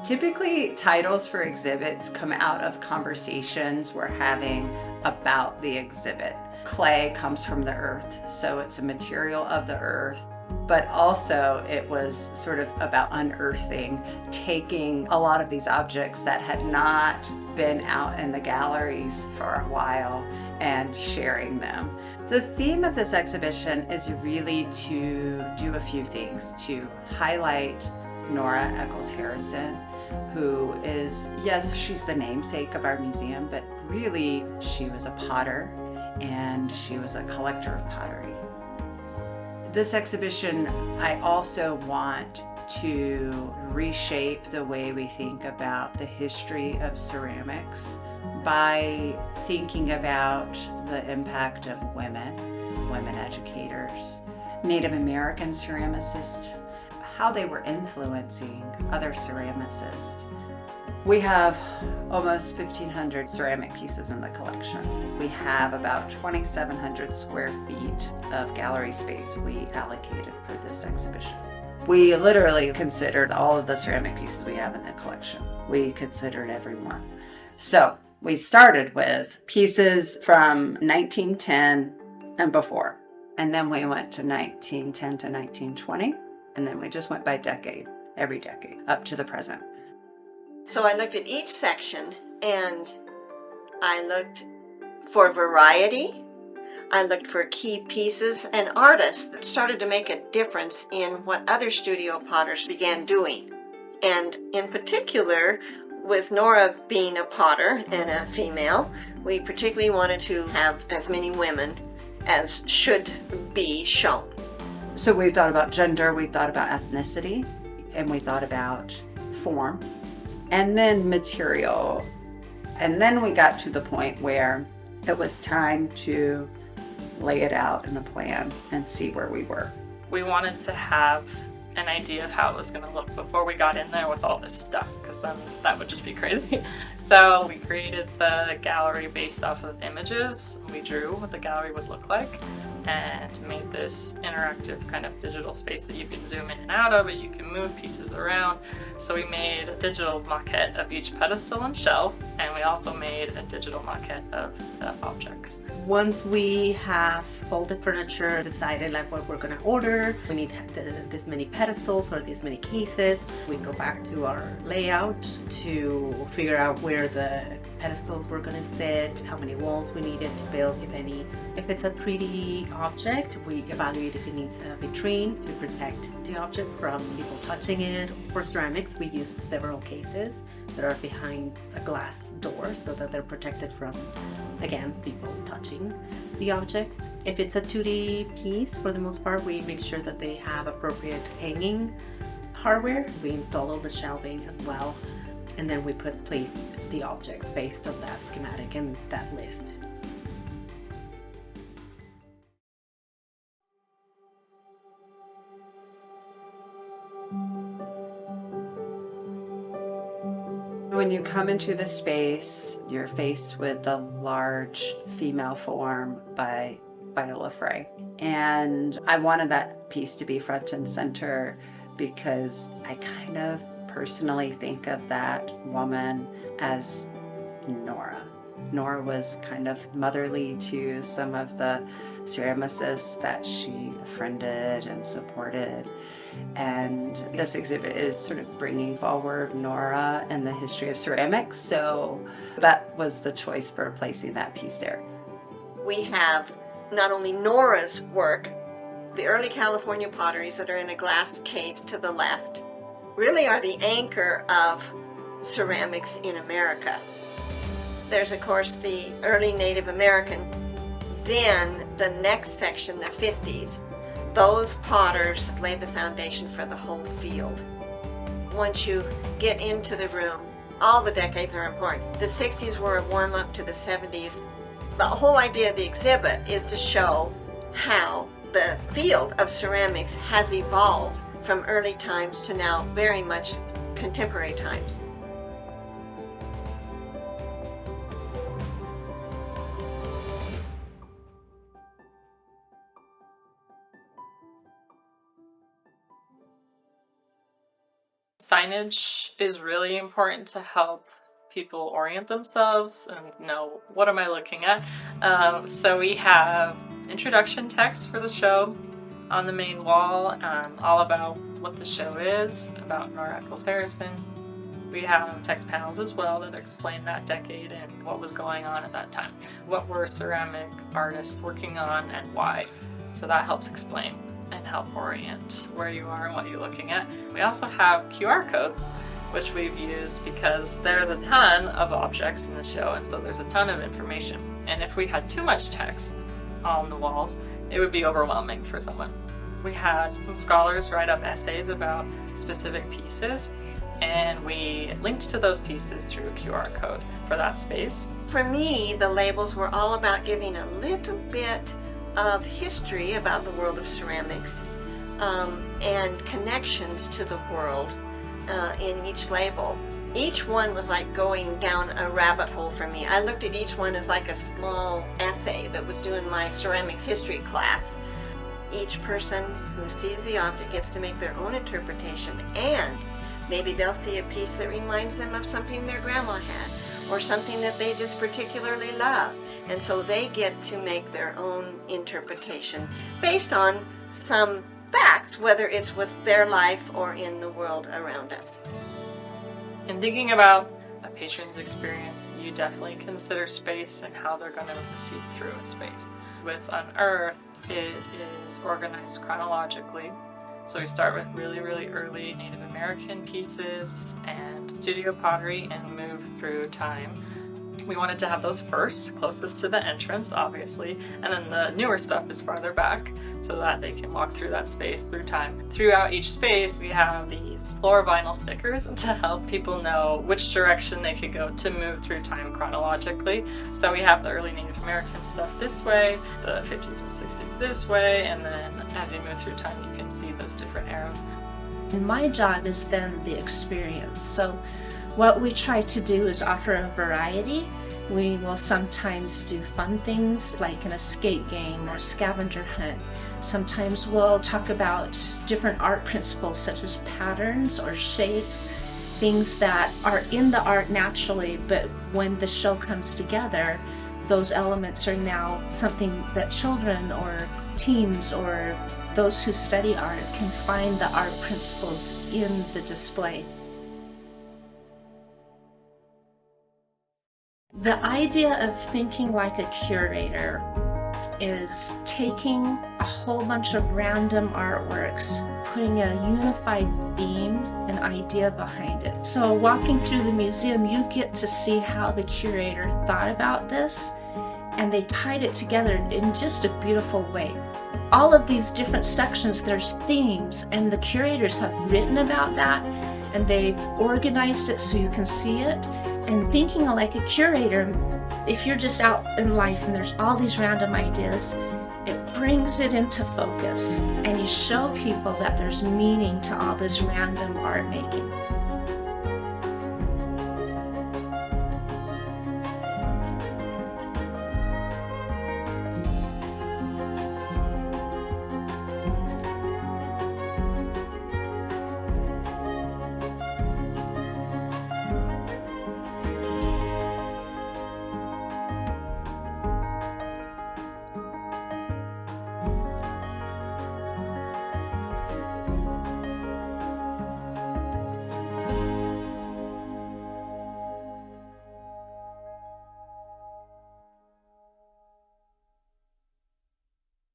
Typically, titles for exhibits come out of conversations we're having about the exhibit. Clay comes from the earth, so it's a material of the earth, but also it was sort of about unearthing, taking a lot of these objects that had not been out in the galleries for a while and sharing them. The theme of this exhibition is really to do a few things, to highlight Nora Eccles Harrison, who is, yes, she's the namesake of our museum, but really she was a potter and she was a collector of pottery. This exhibition, I also want to reshape the way we think about the history of ceramics by thinking about the impact of women educators, Native American ceramicists, how they were influencing other ceramicists. We have almost 1,500 ceramic pieces in the collection. We have about 2,700 square feet of gallery space we allocated for this exhibition. We literally considered all of the ceramic pieces we have in the collection. We considered every one. So we started with pieces from 1910 and before, and then we went to 1910 to 1920, and then we just went by decade, every decade, up to the present. So I looked at each section and I looked for variety. I looked for key pieces and artists that started to make a difference in what other studio potters began doing. And in particular, with Nora being a potter and a female, we particularly wanted to have as many women as should be shown. So we thought about gender, we thought about ethnicity, and we thought about form, and then material. And then we got to the point where it was time to lay it out in a plan and see where we were. We wanted to have an idea of how it was going to look before we got in there with all this stuff, because then that would just be crazy. So we created the gallery based off of images. We drew what the gallery would look like and made this interactive kind of digital space that you can zoom in and out of, but you can move pieces around. So we made a digital maquette of each pedestal and shelf, and we also made a digital maquette of the objects. Once we have all the furniture decided like what we're going to order, we need this many pedestals or this many cases, we go back to our layout to figure out where the pedestals were going to sit, how many walls we needed to build, if any. If it's a 3D object, we evaluate if it needs a vitrine to protect the object from people touching it. For ceramics, we used several cases that are behind a glass door so that they're protected from, again, people touching the objects. If it's a 2D piece, for the most part, we make sure that they have appropriate hanging hardware. We install all the shelving as well, and then we place the objects based on that schematic and that list. When you come into the space, you're faced with the large female form by Viola Frey. And I wanted that piece to be front and center because I kind of personally think of that woman as Nora. Nora was kind of motherly to some of the ceramicists that she befriended and supported. And this exhibit is sort of bringing forward Nora and the history of ceramics. So that was the choice for placing that piece there. We have not only Nora's work, the early California potteries that are in a glass case to the left really are the anchor of ceramics in America. There's, of course, the early Native American. Then the next section, the 50s, those potters laid the foundation for the whole field. Once you get into the room, all the decades are important. The 60s were a warm-up to the 70s. The whole idea of the exhibit is to show how the field of ceramics has evolved from early times to now very much contemporary times. Signage is really important to help people orient themselves and know, what am I looking at? So we have introduction text for the show on the main wall, all about what the show is, about Nora Eccles Harrison. We have text panels as well that explain that decade and what was going on at that time. What were ceramic artists working on and why? So that helps explain and help orient where you are and what you're looking at. We also have QR codes, which we've used because there's a ton of objects in the show, and so there's a ton of information. And if we had too much text on the walls, it would be overwhelming for someone. We had some scholars write up essays about specific pieces, and we linked to those pieces through a QR code for that space. For me, the labels were all about giving a little bit of history about the world of ceramics and connections to the world in each label. Each one was like going down a rabbit hole for me. I looked at each one as like a small essay that was doing my ceramics history class. Each person who sees the object gets to make their own interpretation, and maybe they'll see a piece that reminds them of something their grandma had, or something that they just particularly love. And so they get to make their own interpretation based on some facts, whether it's with their life or in the world around us. In thinking about a patron's experience, you definitely consider space and how they're going to proceed through a space. With Unearthed, it is organized chronologically. So we start with really, really early Native American pieces and studio pottery and move through time. We wanted to have those first, closest to the entrance, obviously, and then the newer stuff is farther back so that they can walk through that space through time. Throughout each space, we have these floor vinyl stickers to help people know which direction they could go to move through time chronologically. So we have the early Native American stuff this way, the 50s and 60s this way, and then as you move through time, you can see those different arrows. And my job is then the experience. So what we try to do is offer a variety. We will sometimes do fun things like an escape game or scavenger hunt. Sometimes we'll talk about different art principles such as patterns or shapes, things that are in the art naturally, but when the show comes together, those elements are now something that children or teens or those who study art can find the art principles in the display. The idea of thinking like a curator is taking a whole bunch of random artworks, putting a unified theme and idea behind it. So walking through the museum, you get to see how the curator thought about this, and they tied it together in just a beautiful way. All of these different sections, there's themes, and the curators have written about that, and they've organized it so you can see it. And thinking like a curator, if you're just out in life and there's all these random ideas, it brings it into focus, and you show people that there's meaning to all this random art making.